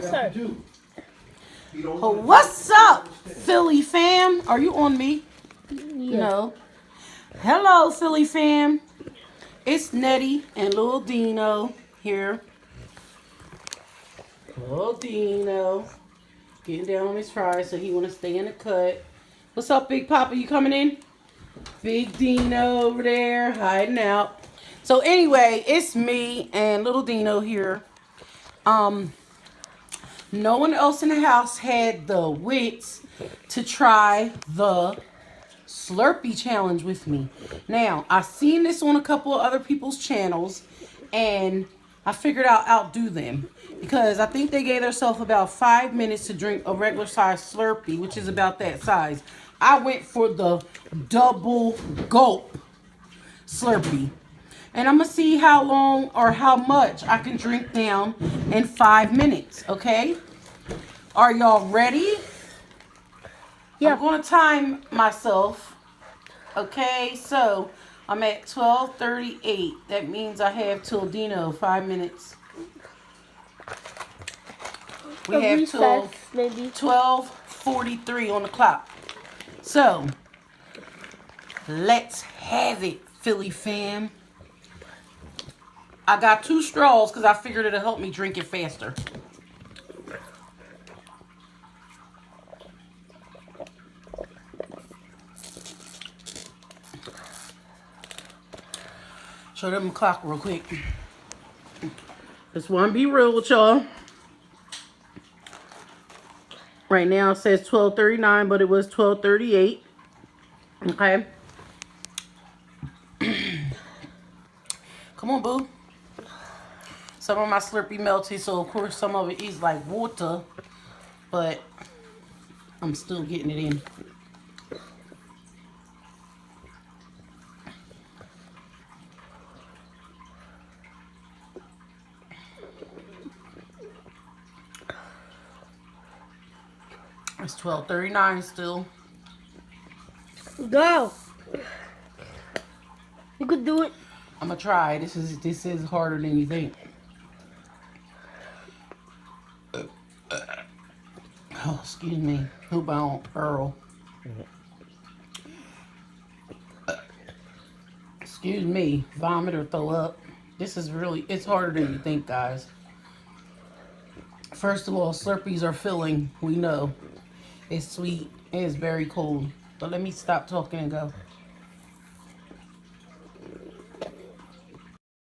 sir. Oh, what's up, Philly fam? Are you on me? Yeah. No. Hello, Philly fam. It's Nettie and Lil Dino here. Lil Dino getting down on his fries, so he want to stay in the cut. What's up, Big Papa? You coming in? Big Dino over there hiding out. So anyway, it's me and Little Dino here. No one else in the house had the wits to try the SLURPEE challenge with me. Now, I've seen this on a couple of other people's channels, and I figured I'll outdo them because I think they gave themselves about 5 minutes to drink a regular size SLURPEE, which is about that size. I went for the double gulp SLURPEE. And I'm going to see how long or how much I can drink down in 5 minutes, okay? Are y'all ready? Yeah. I'm going to time myself. Okay, so I'm at 12:38. That means I have till Dino 5 minutes. We have till 12:43 on the clock. So, let's have it, Philly fam. I got 2 straws because I figured it'll help me drink it faster. Show them the clock real quick. Just want to be real with y'all. Right now it says 12:39, but it was 12:38. Okay. Come on, boo. Some of my SLURPEE melted, so of course some of it is like water, but I'm still getting it in. It's 12:39 still. Go. You could do it. I'm gonna try. This is harder than you think. Oh, excuse me. Hope I don't Earl. Excuse me. Vomit or throw up. This is really, it's harder than you think, guys. First of all, SLURPEEs are filling. We know. It's sweet. It's very cold. But let me stop talking and go.